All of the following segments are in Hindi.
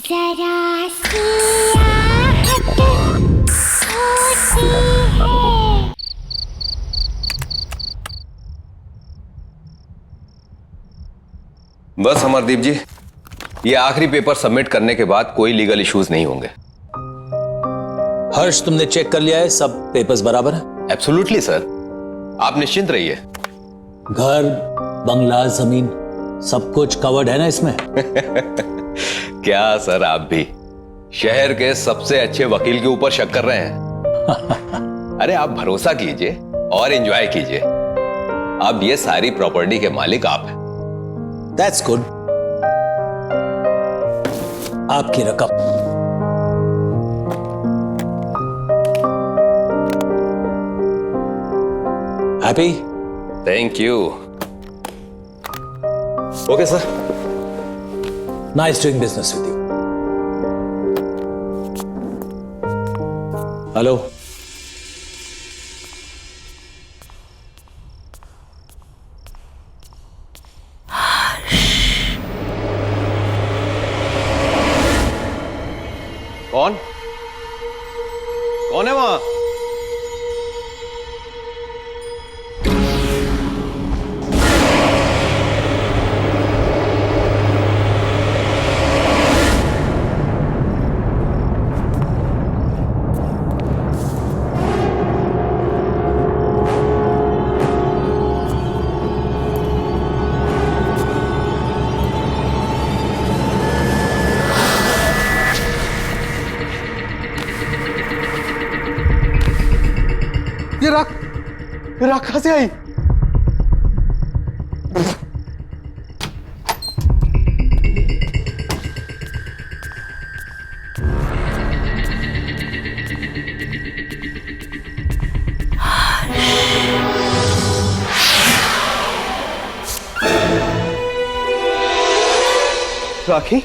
जरा सियाहत होती है। बस अमरदीप जी, ये आखिरी पेपर सबमिट करने के बाद कोई लीगल इश्यूज नहीं होंगे। हर्ष, तुमने चेक कर लिया है? सब पेपर्स बराबर है? एब्सोल्युटली सर, आप निश्चिंत रहिए। घर, बंगला, जमीन सब कुछ कवर्ड है ना इसमें? क्या सर, आप भी शहर के सबसे अच्छे वकील के ऊपर शक कर रहे हैं? अरे आप भरोसा कीजिए और एंजॉय कीजिए। अब ये सारी प्रॉपर्टी के मालिक आप हैं। That's good. आपकी रकम। Happy? Thank you. Okay sir. Nice doing business with you. Hello, कौन कौन है वहां? ये राख कहां से आई? राखी?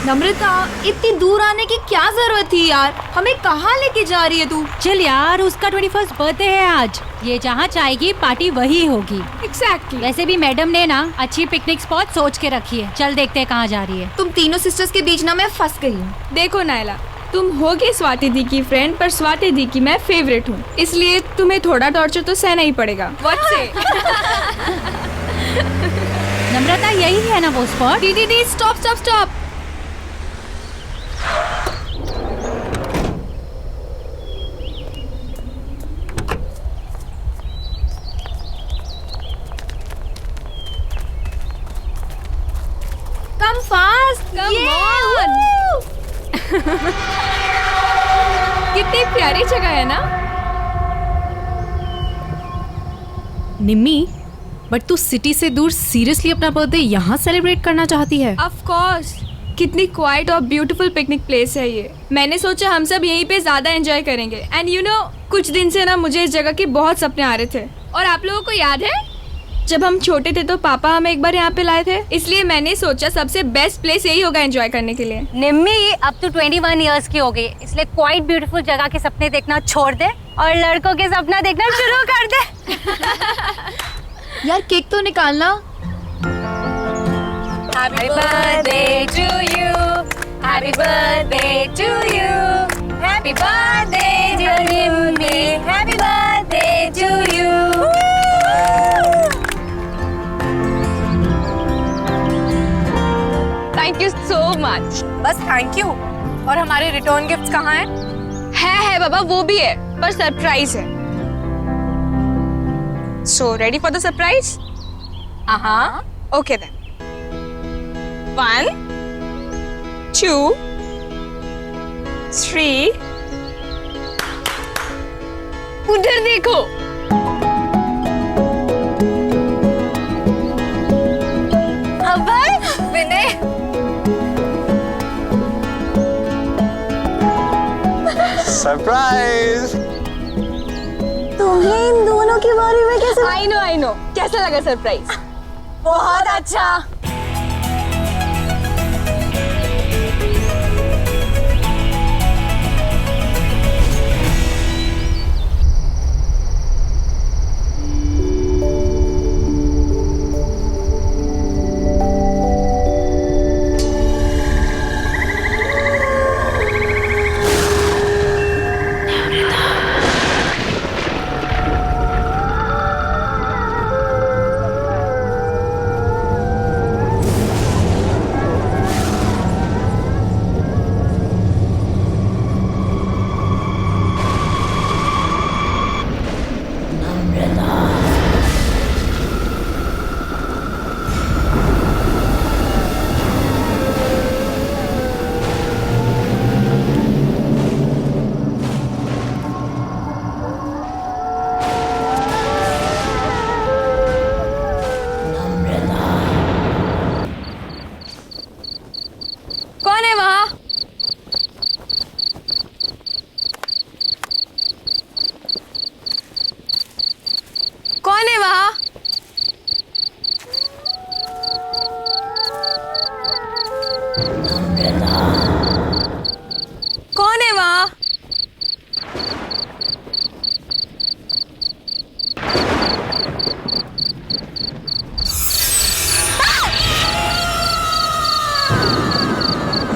नम्रता, इतनी दूर आने की क्या जरूरत थी यार? हमें कहाँ लेके जा रही है तू? चल यार, उसका 21st बर्थडे है आज। ये जहाँ चाहेगी पार्टी वही होगी। एग्जैक्टली। वैसे भी मैडम ने ना अच्छी पिकनिक स्पॉट सोच के रखी है। चल देखते हैं कहाँ जा रही है। तुम तीनों सिस्टर्स के बीच ना मैं फंस गई हूँ। देखो नायला, तुम होगे स्वाति दी की फ्रेंड, पर स्वाति दी की मैं फेवरेट हूँ, इसलिए तुम्हें थोड़ा टॉर्चर तो सहना ही पड़ेगा। What say? नम्रता, यही है ना वो स्पॉट? दीदी stop stop stop. Come fast. Come on. कितनी प्यारी जगह है ना? निम्मी, बट तू सिटी से दूर सीरियसली अपना बर्थडे यहाँ सेलिब्रेट करना चाहती है? Of course. कितनी क्वाइट और ब्यूटीफुल पिकनिक प्लेस है ये। मैंने सोचा हम सब यहीं पे ज्यादा एंजॉय करेंगे। एंड यू नो, कुछ दिन से ना मुझे इस जगह के बहुत सपने आ रहे थे। और आप लोगों को याद है जब हम छोटे थे तो पापा हमें एक बार यहाँ पे लाए थे, इसलिए मैंने सोचा सबसे बेस्ट प्लेस यही होगा एंजॉय करने के लिए। निम्मी, अब तो 21 इयर्स की हो गई, इसलिए क्वाइट ब्यूटीफुल जगह के सपने देखना छोड़ दे और लड़कों के सपना देखना शुरू कर दे। यार केक तो निकालना। Happy birthday to you, happy birthday to you, happy birthday dear Nimmi, happy birthday to you. Thank you so much. बस थैंक यू। और हमारे रिटर्न गिफ्ट्स कहाँ हैं? है बाबा, वो भी है, पर सरप्राइज है। So ready for the surprise? हाँ। Okay then. 1 2 3। उधर देखो। अभय, विनय, सरप्राइज। तुम्हें इन दोनों के बारे में कैसे? I know. कैसा लगा सरप्राइज? बहुत अच्छा। कौन है वहाँ? कौन है वहाँ? कौन है वहाँ?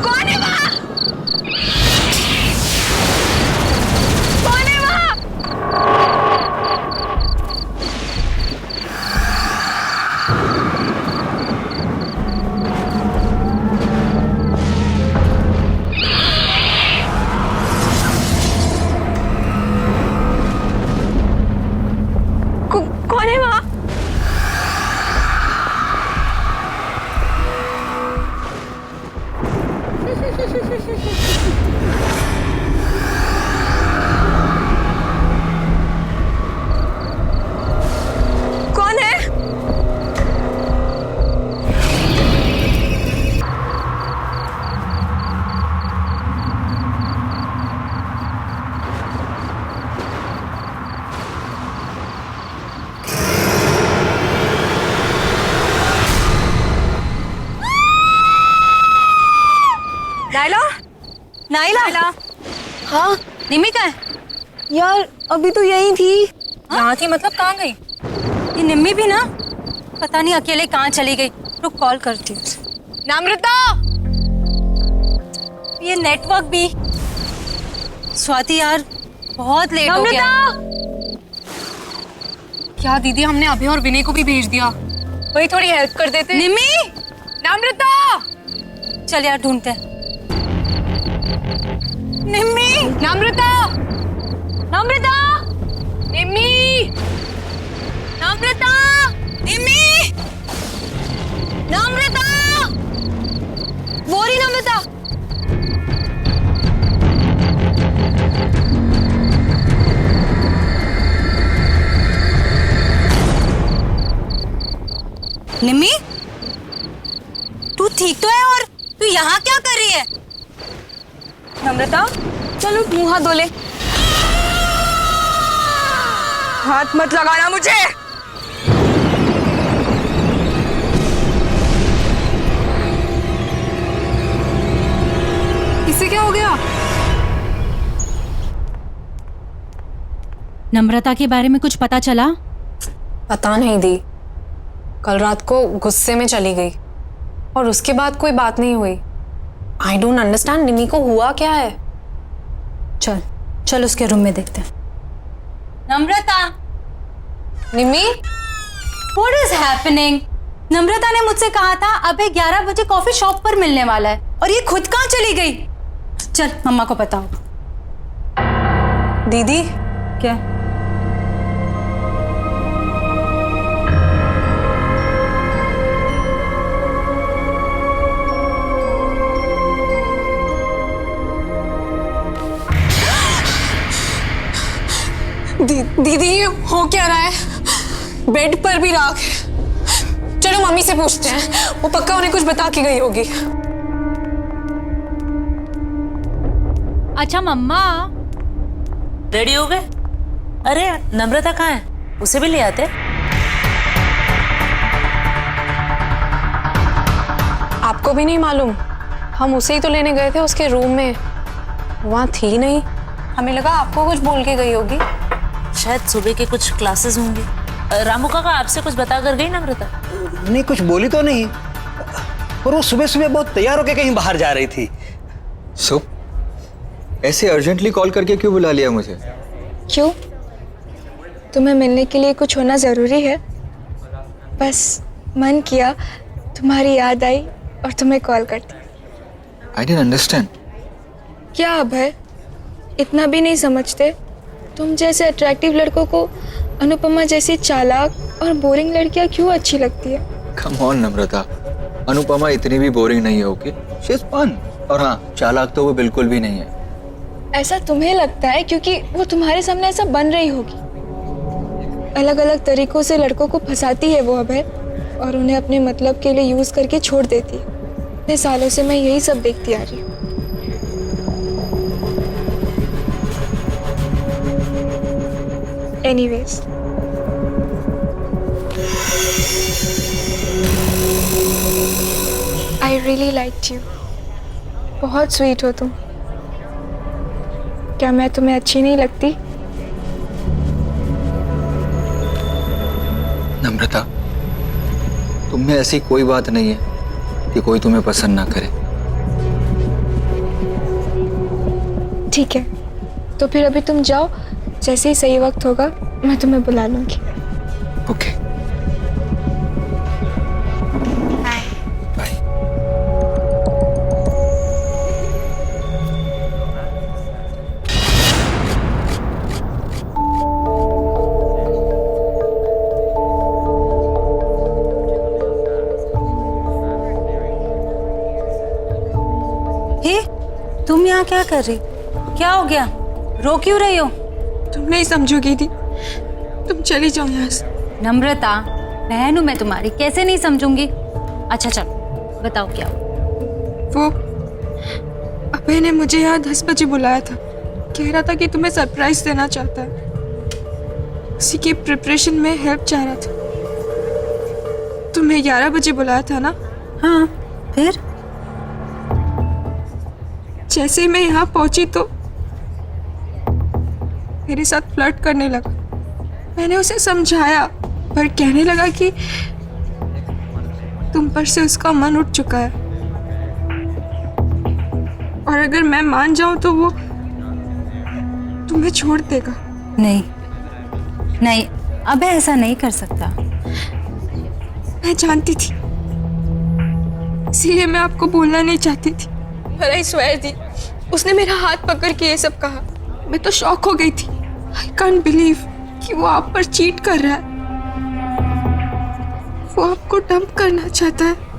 कौन है वहाँ? कौन है वहाँ? कौन है वहाँ? कौन है? Naila, Naila. हाँ निम्मी कहाँ है? यार, अभी तो यही थी। यहाँ थी मतलब कहाँ गई? ये निम्मी भी ना, पता नहीं अकेले कहाँ चली गई। रुक, कॉल करती हूँ। नम्रता! ये नेटवर्क भी। स्वाति यार, बहुत लेट हो गया। क्या दीदी, हमने अभी और विनय को भी भेज दिया। वही थोड़ी हेल्प कर देते। निम्मी, नम्रता! चल यार ढूंढते हैं। निम्मी, नम्रता! नम्रता! निम्मी! नम्रता! निम्मी, नम्रता! वो रही नम्रता! निम्मी, तू ठीक तो है? और तू यहाँ क्या कर रही है? नम्रता, चलो मुंह हाथ धो ले। हाथ मत लगाना मुझे। इसे क्या हो गया? नम्रता के बारे में कुछ पता चला? पता नहीं दी, कल रात को गुस्से में चली गई और उसके बाद कोई बात नहीं हुई। आई डोंट अंडरस्टैंड, निम्मी को हुआ क्या है? चल चल उसके रूम में देखते हैं। नम्रता, निम्मी, what is happening? नम्रता ने मुझसे कहा था अबे 11 बजे कॉफी शॉप पर मिलने वाला है, और ये खुद कहाँ चली गई? चल मम्मा को बताओ। दीदी क्या? दीदी ये हो क्या रहा है? बेड पर भी राख है। चलो मम्मी से पूछते हैं, वो पक्का उन्हें कुछ बता के गई होगी। अच्छा मम्मा, रेडी हो गए? अरे नम्रता कहाँ है? उसे भी ले आते। आपको भी नहीं मालूम? हम उसे ही तो लेने गए थे उसके रूम में, वहाँ थी नहीं। हमें लगा आपको कुछ बोल के गई होगी। शायद सुबह के कुछ क्लासेस होंगे। रामू काका आपसे कुछ बता कर गई नम्रता? नहीं, कुछ बोली तो नहीं, पर वो सुबह सुबह बहुत तैयार होकर कहीं बाहर जा रही थी। सो ऐसे अर्जेंटली कॉल करके क्यों बुला लिया मुझे? क्यों? तुम्हें मिलने के लिए कुछ होना जरूरी है? बस मन किया, तुम्हारी याद आई और तुम्हें कॉल कर दी। I didn't understand. क्या अब है, इतना भी नहीं समझते? तुम जैसे अट्रैक्टिव लड़कों को अनुपमा जैसी चालाक और बोरिंग लड़कियां क्यों अच्छी लगती है? कम ऑन नम्रता, अनुपमा इतनी भी बोरिंग नहीं है। Okay, she is fun. और हाँ, चालाक तो वो बिल्कुल भी नहीं है। ऐसा तुम्हें लगता है क्योंकि वो तुम्हारे सामने ऐसा बन रही होगी। अलग अलग तरीकों से लड़कों को फंसाती है वो अभय, और उन्हें अपने मतलब के लिए यूज करके छोड़ देती है। इतने सालों से मैं यही सब देखती आ रही हूँ। Anyways, I really liked you. बहुत स्वीट हो तुम। क्या मैं तुम्हें अच्छी नहीं लगती? नम्रता, तुम में ऐसी कोई बात नहीं है कि कोई तुम्हें पसंद ना करे। ठीक है, तो फिर अभी तुम जाओ, जैसे ही सही वक्त होगा मैं तुम्हें बुला लूंगी। Okay, bye. हे, तुम यहाँ क्या कर रही? क्या हो गया? रो क्यों रही हो? तुम नहीं समझोगी दी, तुम चली जाओ यहाँ से। नम्रता, बहन हूँ मैं तुम्हारी, कैसे नहीं समझूंगी? अच्छा चलो बताओो क्या हुआ? वो अभय ने मुझे यहाँ 10 बजे बुलाया था, कह रहा था कि तुम्हें सरप्राइज देना चाहता है। उसी की प्रिपरेशन में हेल्प चाह रहा था। तुम्हें 11 बजे बुलाया था ना? हाँ, फिर? जैसे ही मैं यहाँ पहुंची तो मेरे साथ फ्लर्ट करने लगा। मैंने उसे समझाया, पर कहने लगा कि तुम पर से उसका मन उठ चुका है, और अगर मैं मान जाऊं तो वो तुम्हें छोड़ देगा। नहीं नहीं, अबे ऐसा नहीं कर सकता। मैं जानती थी, इसीलिए मैं आपको बोलना नहीं चाहती थी, पर आई स्वेयर दी, उसने मेरा हाथ पकड़ के ये सब कहा। मैं तो शॉक हो गई थी। आई कांट बिलीव कि वो आप पर चीट कर रहा है। वो आपको डंप करना चाहता है।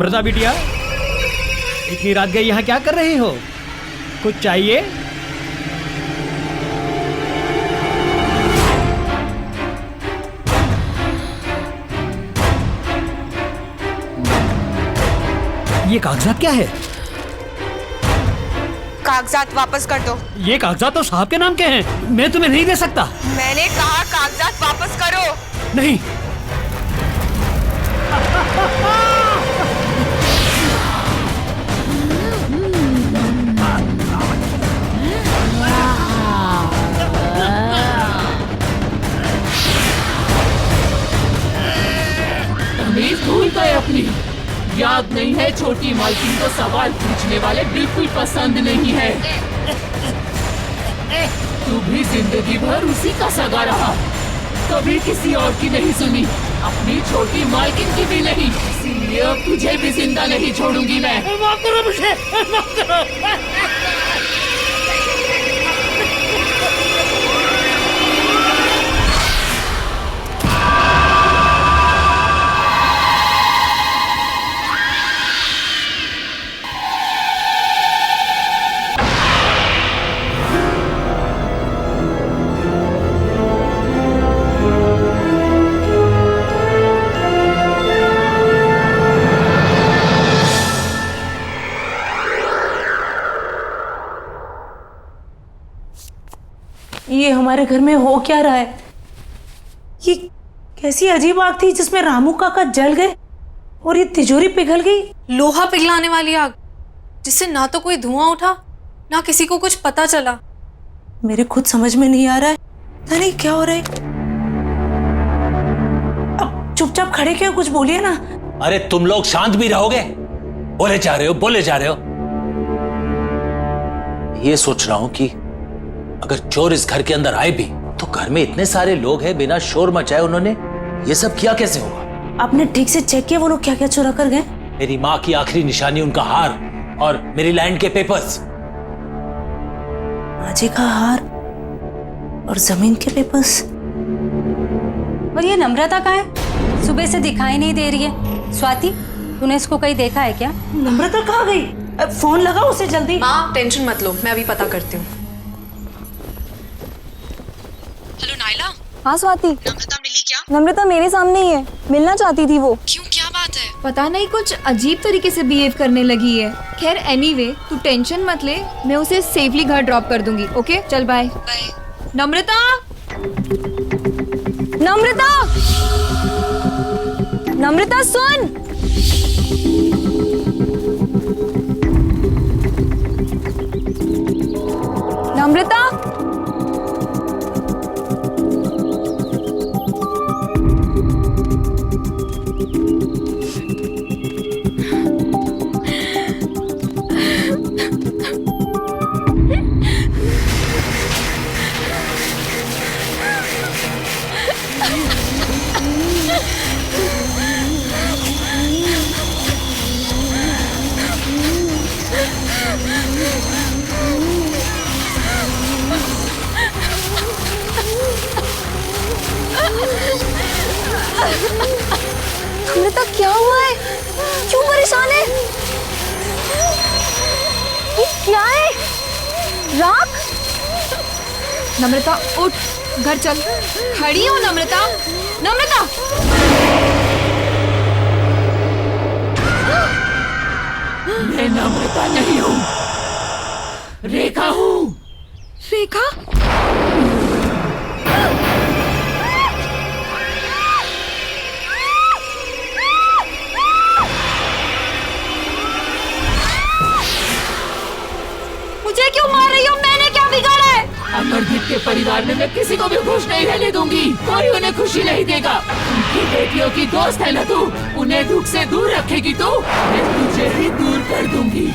नम्रता बिटिया, इतनी रात गई यहाँ क्या कर रही हो? कुछ चाहिए? ये कागजात क्या है? कागजात वापस कर दो। ये कागजात तो साहब के नाम के हैं, मैं तुम्हें नहीं दे सकता। मैंने कहा कागजात वापस करो। नहीं। तमीज भूल गए अपनी। याद नहीं है छोटी मालकिन को सवाल पूछने वाले बिल्कुल पसंद नहीं है। तू भी जिंदगी भर उसी का सगा रहा, कभी किसी और की नहीं सुनी, अपनी छोटी मालकिन की भी नहीं। इसीलिए अब तुझे भी जिंदा नहीं छोड़ूंगी मैं। माफ करो मुझे, माफ करो। ये हमारे घर में हो क्या रहा है? ये कैसी अजीब आग थी जिसमें रामू काका जल गए और ये तिजोरी पिघल गई। लोहा पिघलाने वाली आग, जिससे ना तो कोई धुआं उठा ना किसी को कुछ पता चला। मेरे खुद समझ में नहीं आ रहा है, पता नहीं क्या हो रहा है। अब चुपचाप खड़े क्यों, कुछ बोलिए ना। अरे तुम लोग शांत भी रहोगे? बोले जा रहे हो, बोले जा रहे हो। ये सोच रहा हूं कि अगर चोर इस घर के अंदर आए भी तो घर में इतने सारे लोग हैं, बिना शोर मचाए उन्होंने ये सब किया कैसे होगा? आपने ठीक से चेक किया वो लोग क्या क्या चुरा कर गए? मेरी माँ की आखिरी निशानी, उनका हार और मेरी लैंड के पेपर्स। माँ जी का हार और जमीन के पेपर्स। और ये नम्रता कहाँ है? सुबह से दिखाई नहीं दे रही है। स्वाति, तूने इसको कहीं देखा है क्या? नम्रता कहाँ गई? फोन लगाओ उसे जल्दी। माँ टेंशन मत लो, मैं अभी पता करती हूँ। Hello Naila. हाँ स्वाति। नम्रता मिली क्या? नम्रता मेरे सामने ही है, मिलना चाहती थी वो। क्यों, क्या बात है? पता नहीं कुछ अजीब तरीके से बिहेव करने लगी है। खैर एनीवे, तू टेंशन मत ले, मैं उसे सेफली घर ड्रॉप कर दूंगी। ओके चल बाय। बाय। नम्रता, नम्रता, नम्रता सुन। नम्रता, नम्रता क्या हुआ है? क्यों परेशान है? ये क्या है? राख? नम्रता उठ, घर चल। खड़ी हो नम्रता, नम्रता। मैं नम्रता नहीं हूँ, रेखा हूँ। रेखा? मुझे क्यों मार रही हो? मैंने क्या बिगाड़ा है? अमरदीप के परिवार में मैं किसी को भी खुश नहीं रहने दूंगी। कोई उन्हें खुशी नहीं देगा। उनकी बेटियों की दोस्त है ना तू, उन्हें दुख से दूर रखेगी तू, मैं तुझे ही दूर कर दूंगी।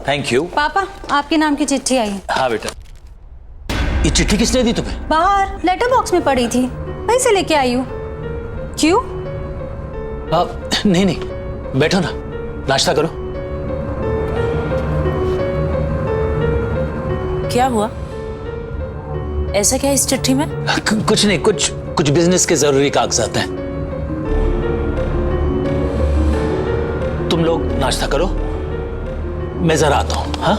Thank you. पापा, आपके नाम की चिट्ठी आई है। हाँ बेटा। ये चिट्ठी किसने दी तुम्हें? बाहर लेटर बॉक्स में पड़ी थी, वहीं से लेके आई हूँ। क्यों? नहीं नहीं, बैठो ना, नाश्ता करो। क्या हुआ? ऐसा क्या इस चिट्ठी में? कुछ नहीं, कुछ बिजनेस के जरूरी कागजात हैं। तुम लोग नाश्ता करो, मैं जरा आता हूं। हाँ,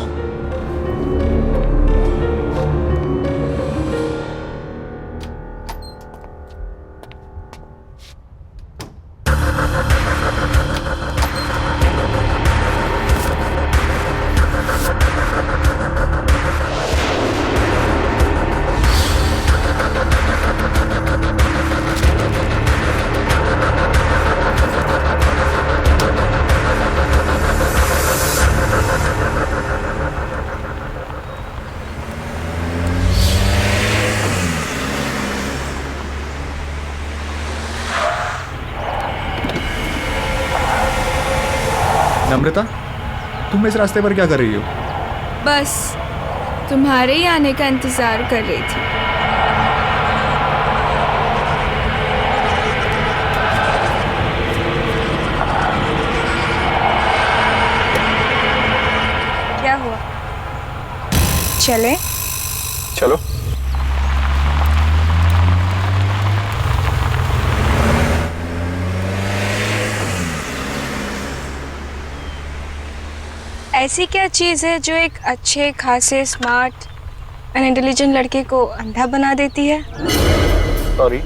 नम्रता, तुम इस रास्ते पर क्या कर रही हो? बस तुम्हारे ही आने का इंतजार कर रही थी। क्या हुआ? चले? चलो। ऐसी क्या चीज़ है जो एक अच्छे खासे स्मार्ट एंड इंटेलिजेंट लड़के को अंधा बना देती है? सॉरी।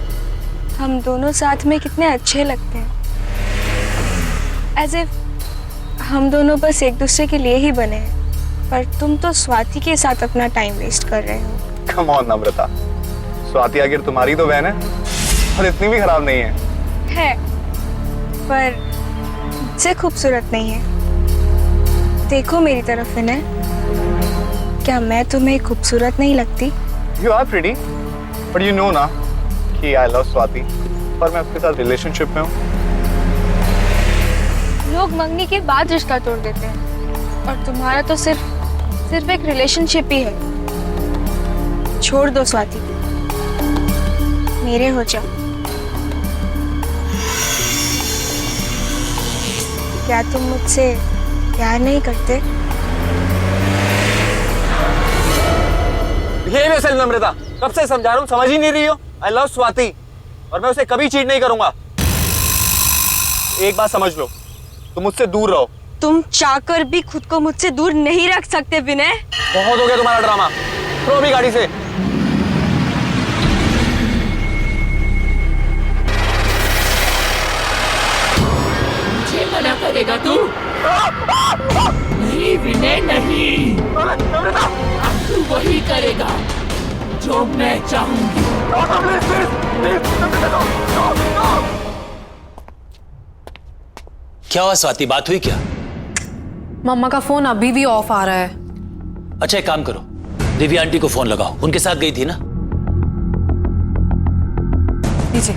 हम दोनों साथ में कितने अच्छे लगते हैं, एज इफ हम दोनों बस एक दूसरे के लिए ही बने हैं, पर तुम तो स्वाति के साथ अपना टाइम वेस्ट कर रहे हो। कम ऑन नम्रता, स्वाति आखिर तुम्हारी तो बहन है और इतनी भी खराब नहीं है। पर मुझसे खूबसूरत नहीं है। देखो मेरी तरफ विनय, क्या मैं तुम्हें खूबसूरत नहीं लगती? You are pretty, but you know ना कि I love स्वाति, पर मैं उसके साथ रिलेशनशिप में हूँ। लोग मंगनी के बाद रिश्ता तोड़ देते हैं और तुम्हारा तो सिर्फ एक रिलेशनशिप ही है। छोड़ दो स्वाति, मेरे हो जाओ। क्या तुम मुझसे प्यार नहीं करते? बिहेव योरसेल्फ नम्रता, कब से समझा रहा हूँ, समझ ही नहीं रही हो। आई लव स्वाति और मैं उसे कभी चीट नहीं करूंगा। एक बात समझ लो, तुम मुझसे दूर रहो। तुम चाहकर भी खुद को मुझसे दूर नहीं रख सकते विनय। बहुत हो गया तुम्हारा ड्रामा, थ्रो भी गाड़ी से। मुझे मना करेगा तू? नहीं विनय नहीं, अब तू वही करेगा जो मैं चाहूंगी। क्या हुआ स्वाति, बात हुई क्या? मम्मा का फोन अभी भी ऑफ आ रहा है। अच्छा एक काम करो, दिव्या आंटी को फोन लगाओ, उनके साथ गई थी ना? लीजिए।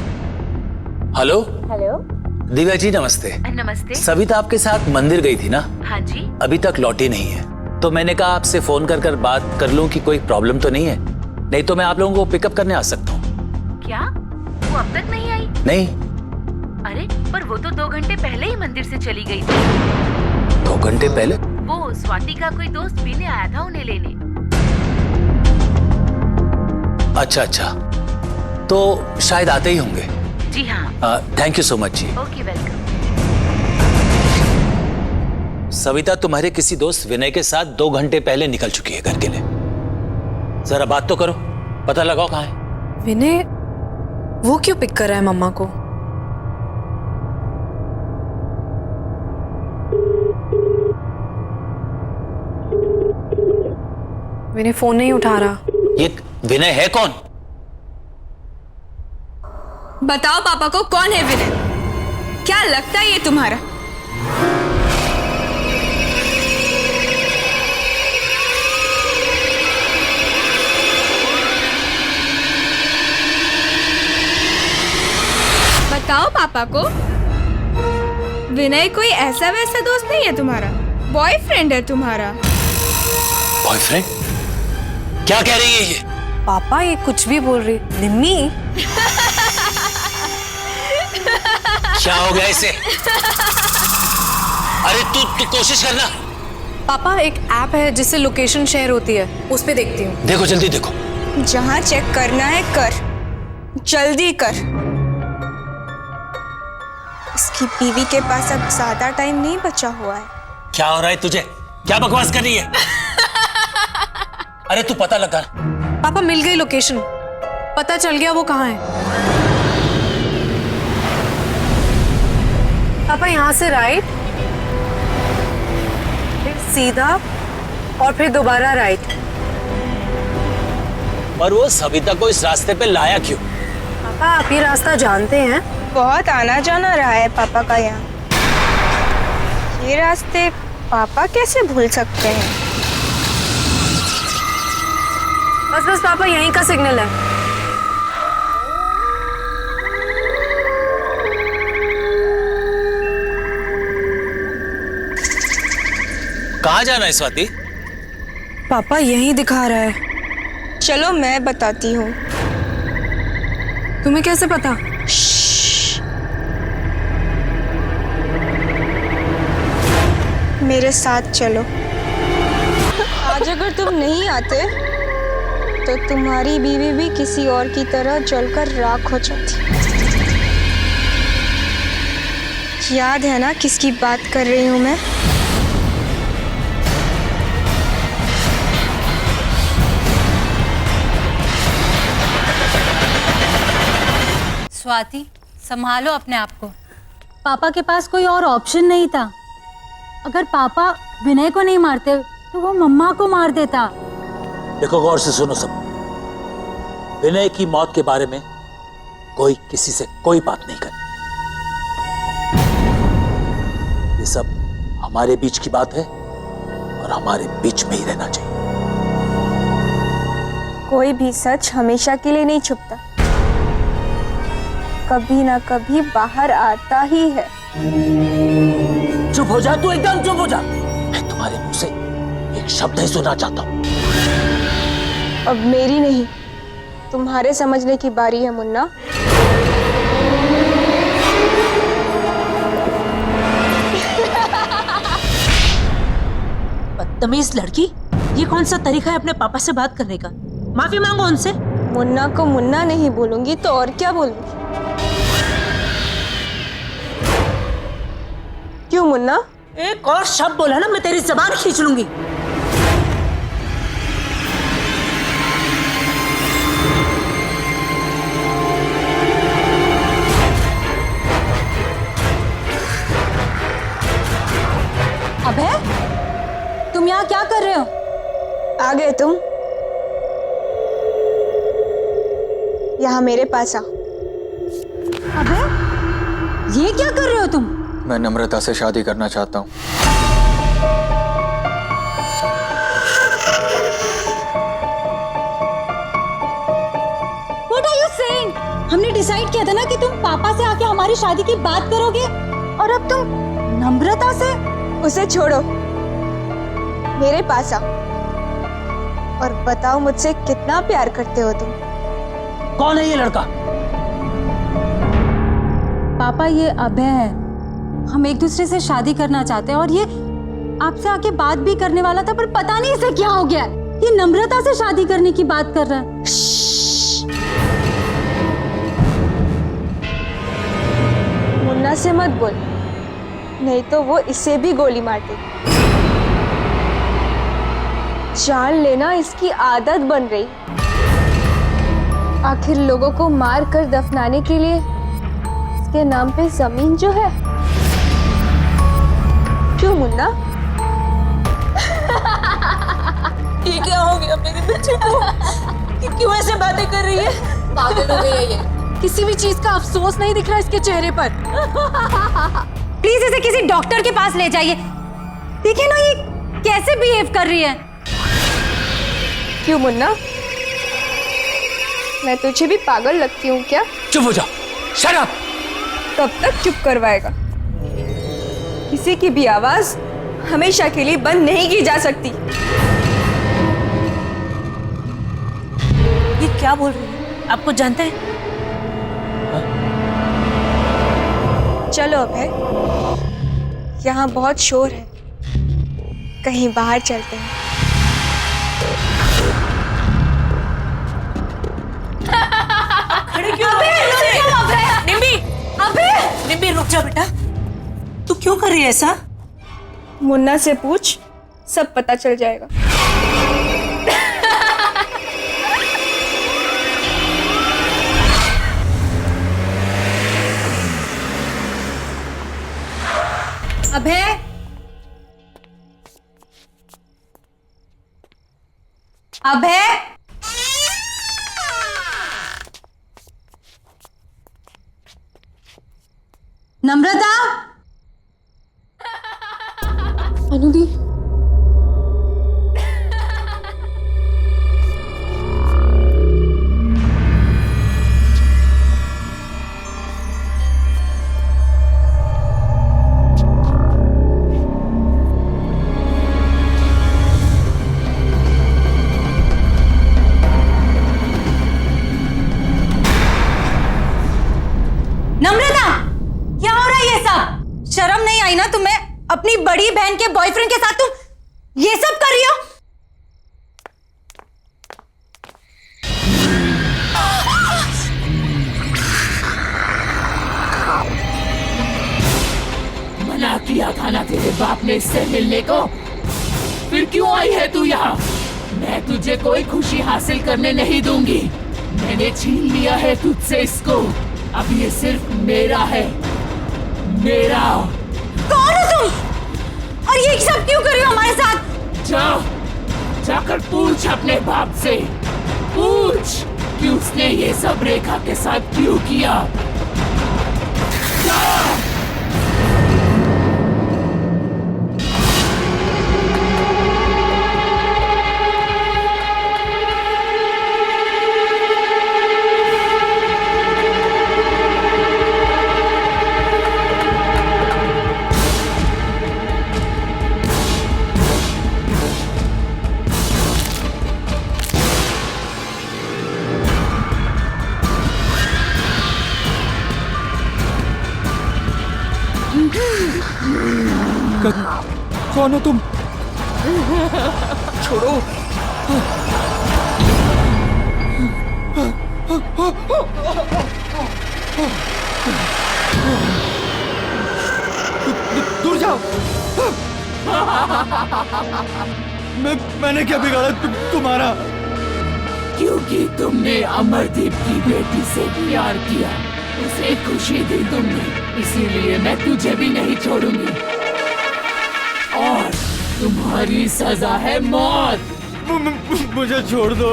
Hello hello. दिव्या जी नमस्ते। नमस्ते। सविता आपके साथ मंदिर गई थी ना? हाँ जी। अभी तक लौटी नहीं है, तो मैंने कहा आपसे फोन कर कर बात कर लूं कि कोई प्रॉब्लम तो नहीं है, नहीं तो मैं आप लोगों को पिकअप करने आ सकता हूँ। क्या वो अब तक नहीं आई? नहीं। अरे पर वो तो 2 घंटे पहले ही मंदिर से चली गई थी। 2 घंटे पहले? वो स्वाति का कोई दोस्त पीने आया था उन्हें लेने। अच्छा अच्छा, तो शायद आते ही होंगे। जी हाँ। थैंक यू सो मच जी। Okay welcome. सविता तुम्हारे किसी दोस्त विनय के साथ 2 घंटे पहले निकल चुकी है घर के लिए। जरा बात तो करो, पता लगाओ कहाँ है। विनय वो क्यों पिक कर रहा है मम्मा को? विनय फोन नहीं उठा रहा। ये विनय है कौन? बताओ पापा को कौन है विनय? क्या लगता है ये तुम्हारा? बताओ पापा को। विनय कोई ऐसा वैसा दोस्त नहीं है तुम्हारा, बॉयफ्रेंड है तुम्हारा। बॉयफ्रेंड? क्या कह रही है ये? पापा ये कुछ भी बोल रही। निम्मी क्या हो गया इसे? अरे तू कोशिश करना, पापा एक ऐप है जिससे लोकेशन शेयर होती है, उस पे देखती हूँ। देखो जल्दी देखो। जहाँ चेक करना है कर, जल्दी कर। इसकी बीवी के पास अब ज्यादा टाइम नहीं बचा हुआ है। क्या हो रहा है तुझे? क्या बकवास कर रही है? अरे तू पता लगा। पापा मिल गई लोकेशन, पता चल गया वो कहाँ है। पापा यहाँ से राइट, फिर सीधा और फिर दोबारा राइट। पर वो सविता को इस रास्ते पे लाया क्यों? पापा आप ये रास्ता जानते हैं? बहुत आना जाना रहा है पापा का यहाँ। ये रास्ते पापा कैसे भूल सकते हैं? बस बस पापा यहीं का सिग्नल है। कहाँ जाना है स्वाति? पापा यहीं दिखा रहा है। चलो मैं बताती हूँ। तुम्हें कैसे पता? मेरे साथ चलो। आज अगर तुम नहीं आते तो तुम्हारी बीवी भी किसी और की तरह जलकर राख हो जाती। याद है ना किसकी बात कर रही हूँ मैं? स्वाति, संभालो अपने आप को। पापा के पास कोई और ऑप्शन नहीं था। अगर पापा विनय को नहीं मारते तो वो मम्मा को मार देता। देखो गौर से सुनो सब। विनय की मौत के बारे में कोई किसी से कोई बात नहीं करे। ये सब हमारे बीच की बात है और हमारे बीच में ही रहना चाहिए। कोई भी सच हमेशा के लिए नहीं छुपता, कभी ना कभी बाहर आता ही है। चुप हो जा तू, एकदम चुप हो जा। मैं तुम्हारे मुंह से एक शब्द ही सुनना चाहता हूं। अब मेरी नहीं, तुम्हारे समझने की बारी है मुन्ना। बदतमीज लड़की, ये कौन सा तरीका है अपने पापा से बात करने का? माफी मांगो उनसे। मुन्ना को मुन्ना नहीं बोलूंगी तो और क्या बोलूंगी? क्यों मुन्ना? एक और शब्द बोला ना मैं तेरी जबान खींच लूंगी। अबे तुम यहाँ क्या कर रहे हो? आ गए तुम? यहाँ मेरे पास आओ। अबे ये क्या कर रहे हो तुम? मैं नम्रता से शादी करना चाहता हूँ। What are you saying? हमने डिसाइड किया था ना कि तुम पापा से आके हमारी शादी की बात करोगे, और अब तुम नम्रता से? उसे छोड़ो, मेरे पास आओ और बताओ मुझसे कितना प्यार करते हो तुम। कौन है ये लड़का? पापा ये अभय है। हम एक दूसरे से शादी करना चाहते हैं और ये आपसे आके बात भी करने वाला था, पर पता नहीं इसे क्या हो गया। ये नम्रता से शादी करने की बात कर रहा है। मुन्ना से मत बोल, नहीं तो वो इसे भी गोली मार देगी। जान लेना इसकी आदत बन रही। आखिर लोगों को मार कर दफनाने के लिए इसके नाम पे जमीन जो है। क्यों मुन्ना? ये क्या हो गया मेरे बच्चे को? क्यों ऐसे बातें कर रही है? पागल हो गई है ये। किसी भी चीज का अफसोस नहीं दिख रहा इसके चेहरे पर। प्लीज इसे किसी डॉक्टर के पास ले जाइए। देखिए ना ये कैसे बिहेव कर रही है। क्यों मुन्ना, मैं तुझे भी पागल लगती हूँ क्या? चुप हो जा, शट अप। कब तक चुप करवाएगा? किसी की भी आवाज हमेशा के लिए बंद नहीं की जा सकती। ये क्या बोल रही है? आपको जानते हैं? चलो अभय, यहाँ बहुत शोर है, कहीं बाहर चलते हैं। खड़े क्यों हो? निम्मी, अबे निम्मी रुक जा बेटा। तू क्यों कर रही है ऐसा? मुन्ना से पूछ, सब पता चल जाएगा। अभय, अभय, नम्रता, अनुदी, नम्रता, क्या हो रहा है ये सब? शर्म नहीं आई ना तुम्हें? अपनी बड़ी बहन के बॉयफ्रेंड के साथ तुम ये सब कर रही हो? मना किया था ना तेरे बाप ने इससे मिलने को, फिर क्यों आई है तू यहाँ? मैं तुझे कोई खुशी हासिल करने नहीं दूंगी। मैंने छीन लिया है तुझसे इसको, अब ये सिर्फ मेरा है, मेरा। कौन हो तुम? और ये सब क्यों कर रही हो हमारे साथ? जाकर पूछ अपने बाप से, पूछ कि उसने ये सब रेखा के साथ क्यों किया। जा। कौन हो तुम? छोड़ो। दूर जाओ। मैंने क्या बिगाड़ा तुम्हारा? क्योंकि तुमने अमरदीप की बेटी से प्यार किया, उसे खुशी दी तुमने, इसीलिए मैं तुझे भी नहीं छोड़ूंगी। और तुम्हारी सजा है मौत। मुझे छोड़ दो।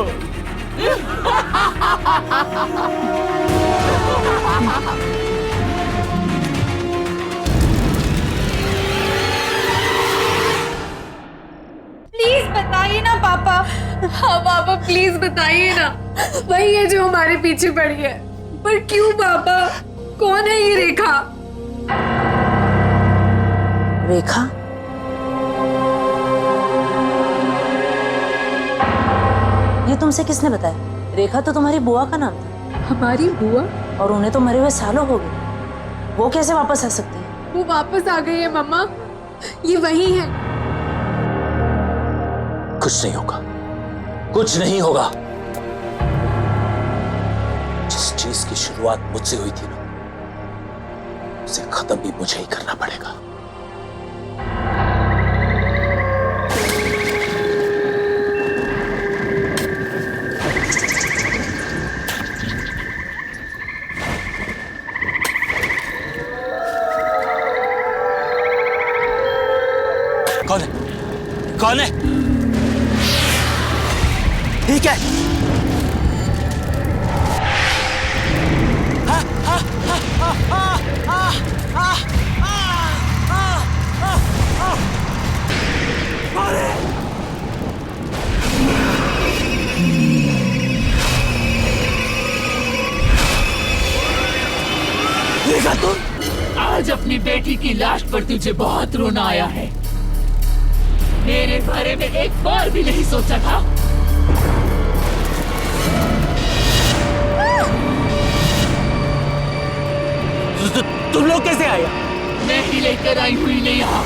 प्लीज बताइए ना पापा। हाँ पापा प्लीज बताइए ना, वही है जो हमारे पीछे पड़ी है। पर क्यों पापा? कौन है ये रेखा? रेखा? ये तुमसे किसने बताया? रेखा तो तुम्हारी बुआ का नाम था। हमारी बुआ? और उन्हें तो मरे हुए सालों हो गए, वो कैसे वापस आ सकती है? वो वापस आ गई है मम्मा, ये वही है। कुछ नहीं होगा, कुछ नहीं होगा। जिस चीज की शुरुआत मुझसे हुई थी ना, उसे खत्म भी मुझे ही करना पड़ेगा। कौन है? कौन है? ठीक है। देखा तुम? आज अपनी बेटी की लाश पर तुझे बहुत रोना आया है। मेरे बारे में एक बार भी नहीं सोचा था। तुम लोग कैसे आए? मैं ही लेकर आई हुई नहीं यहाँ।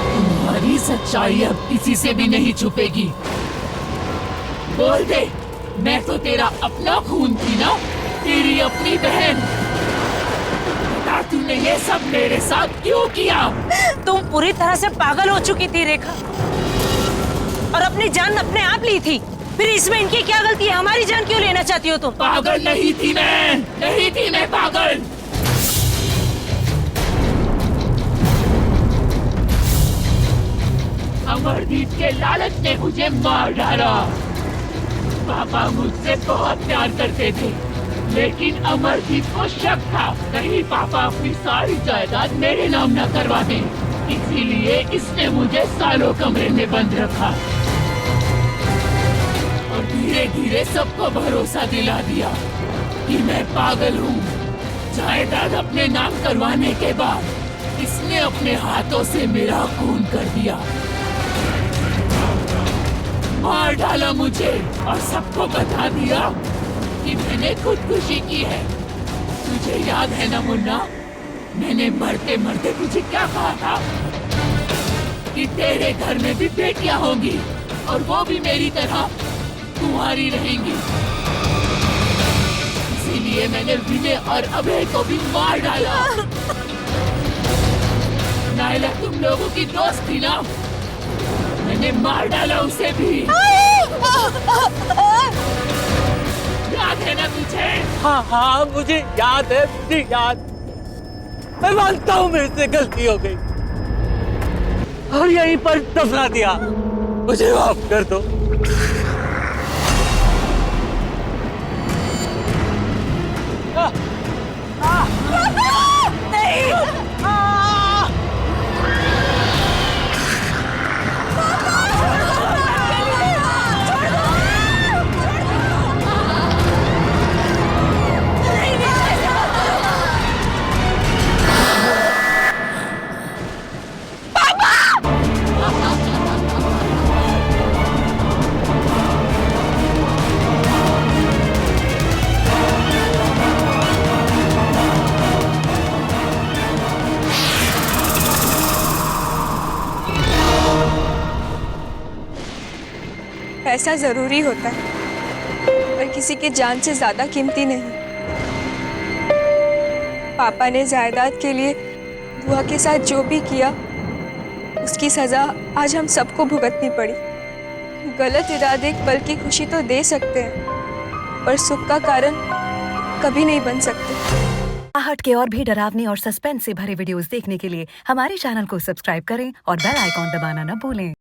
तुम्हारी तेरी सच्चाई अब किसी से भी नहीं छुपेगी। बोल दे, मैं तो तेरा अपना खून थी ना, तेरी अपनी बहन। बता, तूने ये सब मेरे साथ क्यों किया? तुम पूरी तरह से पागल हो चुकी थी रेखा, और अपनी जान अपने आप ली थी। फिर इसमें इनकी क्या गलती है? हमारी जान क्यों लेना चाहती हो तुम? पागल नहीं थी मैं, नहीं थी मैं पागल। अमरदीप के लालच ने मुझे मार डाला। पापा मुझसे बहुत प्यार करते थे, लेकिन अमरदीप को शक था कहीं पापा अपनी सारी जायदाद मेरे नाम न करवा दें। इसीलिए इसने मुझे सालों कमरे में बंद रखा और धीरे धीरे सबको भरोसा दिला दिया कि मैं पागल हूँ। जायदाद अपने नाम करवाने के बाद इसने अपने हाथों से मेरा खून कर दिया, मार डाला मुझे और सबको बता दिया कि मैंने खुदकुशी की है। तुझे याद है ना मुन्ना, मैंने मरते मरते तुझे क्या कहा था? कि तेरे घर में भी बेटियां होंगी और वो भी मेरी तरह तुम्हारी रहेंगी। इसीलिए मैंने विनय और अभय को भी मार डाला। नायला तुम लोगों की दोस्त थी ना, मैंने मार डाला उसे भी। याद है ना तुझे? हाँ हाँ मुझे याद है, मुझे याद। मैं मानता हूँ मेरे से गलती हो गई और यहीं पर दफना दिया। मुझे माफ कर दो। पैसा जरूरी होता है, पर किसी की जान से ज्यादा कीमती नहीं। पापा ने जायदाद के लिए बुआ के साथ जो भी किया, उसकी सजा आज हम सबको भुगतनी पड़ी। गलत इरादे एक पल की खुशी तो दे सकते हैं, पर सुख का कारण कभी नहीं बन सकते। आहट के और भी डरावने और सस्पेंस से भरे वीडियोस देखने के लिए हमारे चैनल को सब्सक्राइब करें और बेल आइकॉन दबाना न भूलें।